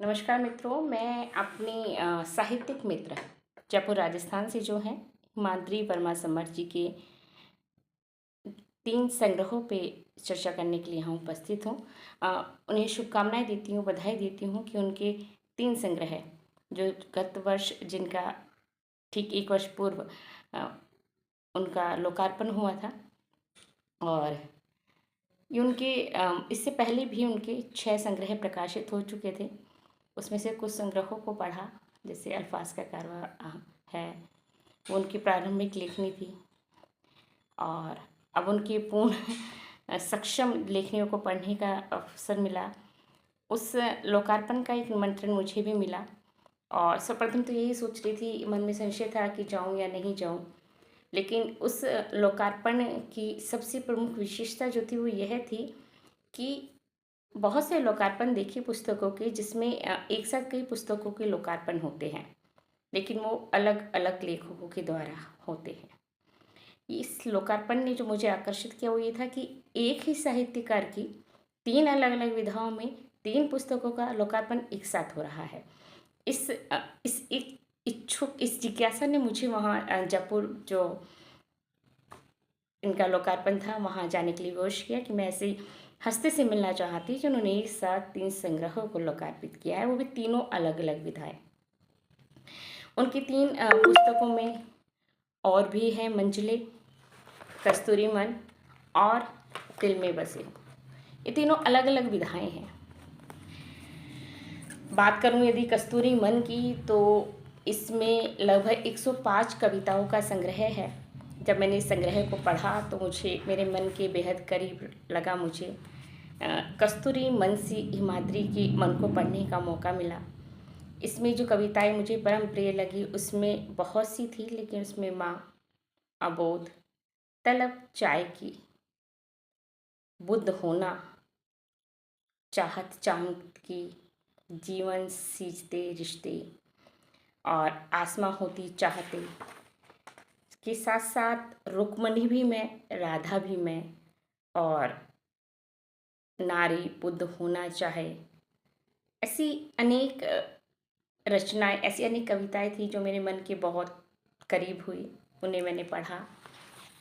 नमस्कार मित्रों, मैं अपनी साहित्यिक मित्र जयपुर राजस्थान से जो हैं हिमाद्री वर्मा समर्थ जी के 3 संग्रहों पे चर्चा करने के लिए यहाँ उपस्थित हूँ। उन्हें शुभकामनाएं देती हूँ, बधाई देती हूँ कि उनके 3 संग्रह जो गत वर्ष जिनका ठीक 1 वर्ष पूर्व अ, उनका लोकार्पण हुआ था और ये उनके इससे पहले भी उनके 6 संग्रह प्रकाशित हो चुके थे। उसमें से कुछ संग्रहों को पढ़ा, जैसे अल्फाज का कारवां है, वो उनकी प्रारंभिक लेखनी थी और अब उनकी पूर्ण सक्षम लेखनियों को पढ़ने का अवसर मिला। उस लोकार्पण का एक निमंत्रण मुझे भी मिला और सर्वप्रथम तो यही सोच रही थी, मन में संशय था कि जाऊं या नहीं जाऊं, लेकिन उस लोकार्पण की सबसे प्रमुख विशेषता जो थी वो यह थी कि बहुत से लोकार्पण देखिए पुस्तकों के, जिसमें एक साथ कई पुस्तकों के लोकार्पण होते हैं, लेकिन वो अलग अलग लेखकों के द्वारा होते हैं। इस लोकार्पण ने जो मुझे आकर्षित किया वो ये था कि एक ही साहित्यकार की 3 अलग अलग विधाओं में 3 पुस्तकों का लोकार्पण एक साथ हो रहा है। इस एक इच्छुक इस जिज्ञासा ने मुझे वहाँ जयपुर जो इनका लोकार्पण था वहाँ जाने के लिए विवश किया कि मैं ऐसे हस्ती से मिलना चाहती जिन्होंने एक साथ 3 संग्रहों को लोकार्पित किया है, वो भी तीनों अलग अलग विधाएं। उनकी 3 पुस्तकों में और भी हैं मंजिलें, कस्तूरी मन और दिल में बसे। ये तीनों अलग अलग विधाएं हैं। बात करूं यदि कस्तूरी मन की, तो इसमें लगभग 105 कविताओं का संग्रह है। जब मैंने इस संग्रह को पढ़ा तो मुझे मेरे मन के बेहद करीब लगा। मुझे कस्तूरी मन से हिमाद्री की मन को पढ़ने का मौका मिला। इसमें जो कविताएं मुझे परम प्रिय लगी उसमें बहुत सी थी, लेकिन उसमें माँ, अबोध, तलब चाय की, बुद्ध होना, चाहत चांद की, जीवन सींचते रिश्ते और आसमां होती चाहते के साथ साथ रुक्मणी भी मैं, राधा भी मैं और नारी बुद्ध होना चाहे, ऐसी अनेक रचनाएं, ऐसी अनेक कविताएं थी जो मेरे मन के बहुत करीब हुई। उन्हें मैंने पढ़ा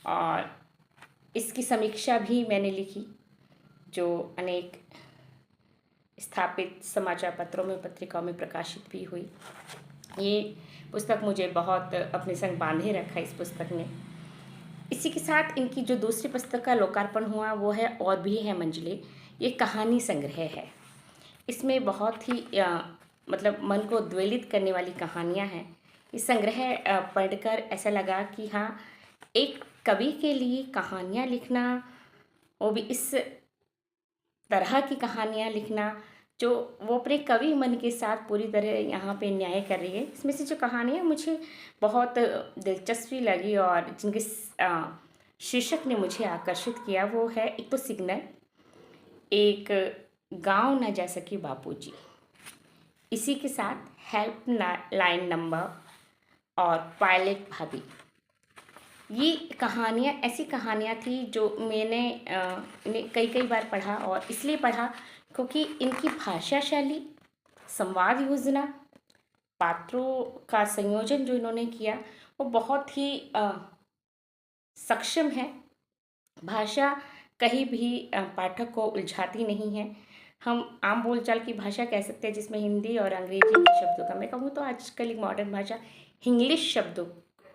और इसकी समीक्षा भी मैंने लिखी, जो अनेक स्थापित समाचार पत्रों में, पत्रिकाओं में प्रकाशित भी हुई। ये पुस्तक मुझे बहुत अपने संग बांधे रखा इस पुस्तक ने। इसी के साथ इनकी जो दूसरी पुस्तक का लोकार्पण हुआ वो है और भी है मंजिलें। ये कहानी संग्रह है। इसमें बहुत ही मतलब मन को उद्वेलित करने वाली कहानियाँ हैं। इस संग्रह पढ़कर ऐसा लगा कि हाँ, एक कवि के लिए कहानियाँ लिखना, वो भी इस तरह की कहानियाँ लिखना जो वो अपने कवि मन के साथ पूरी तरह यहाँ पे न्याय कर रही है। इसमें से जो कहानियाँ मुझे बहुत दिलचस्पी लगी और जिनके शीर्षक ने मुझे आकर्षित किया वो है, एक तो सिग्नल, एक गांव न जा सके बापूजी, इसी के साथ हेल्प लाइन नंबर और पायलट भाभी। ये कहानियाँ ऐसी कहानियाँ थी जो मैंने इन्हें कई कई बार पढ़ा, और इसलिए पढ़ा क्योंकि इनकी भाषा शैली, संवाद योजना, पात्रों का संयोजन जो इन्होंने किया वो बहुत ही सक्षम है। भाषा कहीं भी पाठक को उलझाती नहीं है। हम आम बोलचाल की भाषा कह सकते हैं जिसमें हिंदी और अंग्रेजी के शब्दों का, मैं कहूँ तो आजकल एक मॉडर्न भाषा इंग्लिश शब्दों,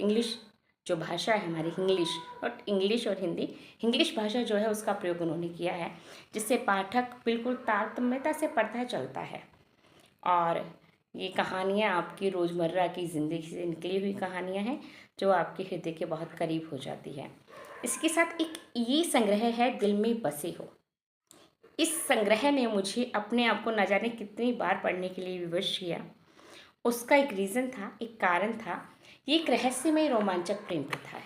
इंग्लिश जो भाषा है हमारी, इंग्लिश और हिंदी, इंग्लिश भाषा जो है उसका प्रयोग उन्होंने किया है, जिससे पाठक बिल्कुल तारतम्यता से पढ़ता चलता है। और ये कहानियाँ आपकी रोज़मर्रा की ज़िंदगी से निकली हुई कहानियाँ हैं जो आपके हृदय के बहुत करीब हो जाती है। इसके साथ एक ये संग्रह है दिल में बसे हो। इस संग्रह ने मुझे अपने आप को न जाने कितनी बार पढ़ने के लिए विवश किया। उसका एक रीज़न था, एक कारण था। ये एक रहस्यमय रोमांचक प्रेम कथा है।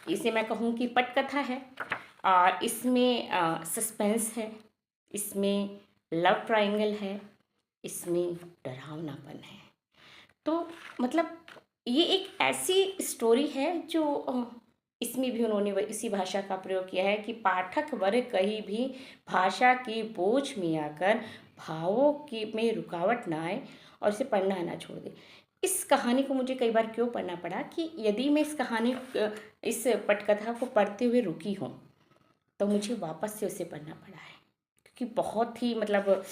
इसे मैं कहूँ कि पटकथा है और इसमें सस्पेंस है, इसमें लव ट्रायंगल है, इसमें डरावनापन है। तो मतलब ये एक ऐसी स्टोरी है जो इसमें भी उन्होंने इसी भाषा का प्रयोग किया है कि पाठक वर्ग कहीं भी भाषा के बोझ में आकर भावों की में रुकावट ना आए और इसे पढ़ना ना छोड़ दे। इस कहानी को मुझे कई बार क्यों पढ़ना पड़ा कि यदि मैं इस पटकथा को पढ़ते हुए रुकी हूँ, तो मुझे वापस से उसे पढ़ना पड़ा है। क्योंकि बहुत ही मतलब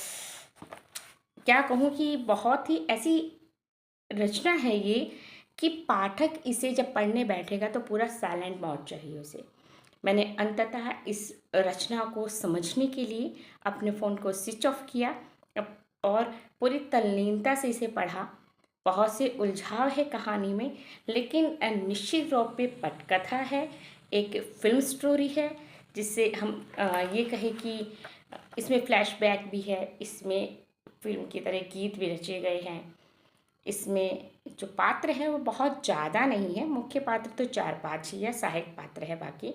क्या कहूँ कि बहुत ही ऐसी रचना है ये कि पाठक इसे जब पढ़ने बैठेगा तो पूरा साइलेंट मोड चाहिए उसे। मैंने अंततः इस रचना को समझने के लिए अपने फ़ोन को स्विच ऑफ किया और पूरी तल्लीनता से इसे पढ़ा। बहुत से उलझाव है कहानी में, लेकिन निश्चित रूप पे पटकथा है, एक फ़िल्म स्टोरी है, जिससे हम ये कहें कि इसमें फ्लैशबैक भी है, इसमें फ़िल्म की तरह गीत भी रचे गए हैं। इसमें जो पात्र है वो बहुत ज़्यादा नहीं है, मुख्य पात्र तो 4-5 ही है, सहायक पात्र है बाकी।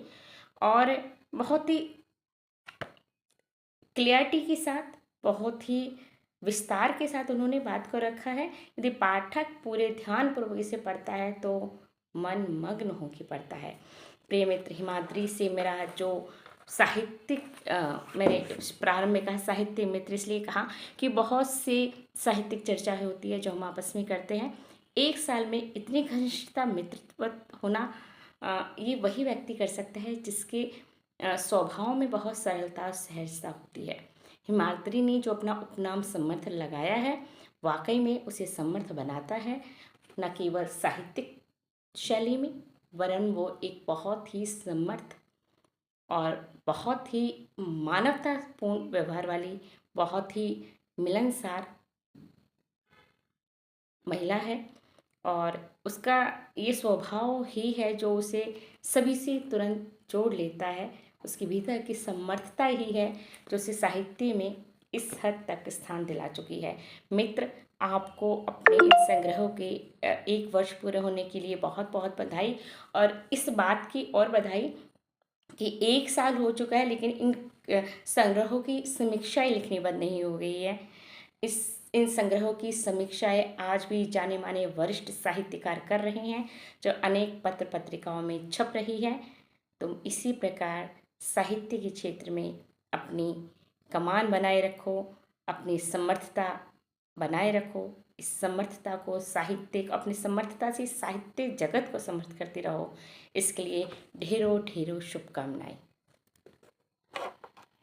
और बहुत ही क्लियरिटी के साथ, बहुत ही विस्तार के साथ उन्होंने बात को रखा है। यदि पाठक पूरे ध्यानपूर्वक इसे पढ़ता है तो मन मग्न होकर पढ़ता है। प्रिय मित्र, हिमाद्री से मेरा जो मैंने प्रारंभ में कहा साहित्य मित्र, इसलिए कहा कि बहुत से साहित्यिक चर्चा होती है जो हम आपस में करते हैं। एक साल में इतनी घनिष्ठता मित्रत्व होना ये वही व्यक्ति कर सकता है जिसके स्वभाव में बहुत सरलता और सहजता होती है। हिमाद्री ने जो अपना उपनाम समर्थ लगाया है, वाकई में उसे समर्थ बनाता है, न केवल साहित्यिक शैली में, वरन वो एक बहुत ही समर्थ और बहुत ही मानवतापूर्ण व्यवहार वाली, बहुत ही मिलनसार महिला है। और उसका ये स्वभाव ही है जो उसे सभी से तुरंत जोड़ लेता है। उसके भीतर की समर्थता ही है जो उसे साहित्य में इस हद तक स्थान दिला चुकी है। मित्र, आपको अपने इन संग्रहों के 1 वर्ष पूरे होने के लिए बहुत बहुत बधाई। और इस बात की और बधाई कि 1 साल हो चुका है, लेकिन संग्रहों की समीक्षाएँ लिखनी बंद नहीं हो गई है। इन संग्रहों की समीक्षाएँ आज भी जाने माने वरिष्ठ साहित्यकार कर रहे हैं, जो अनेक पत्र पत्रिकाओं में छप रही है। तुम इसी प्रकार साहित्य के क्षेत्र में अपनी कमान बनाए रखो, अपनी समर्थता बनाए रखो। इस समर्थता को अपनी समर्थता से साहित्य जगत को समर्थ करते रहो। इसके लिए ढेरों ढेरों शुभकामनाएं।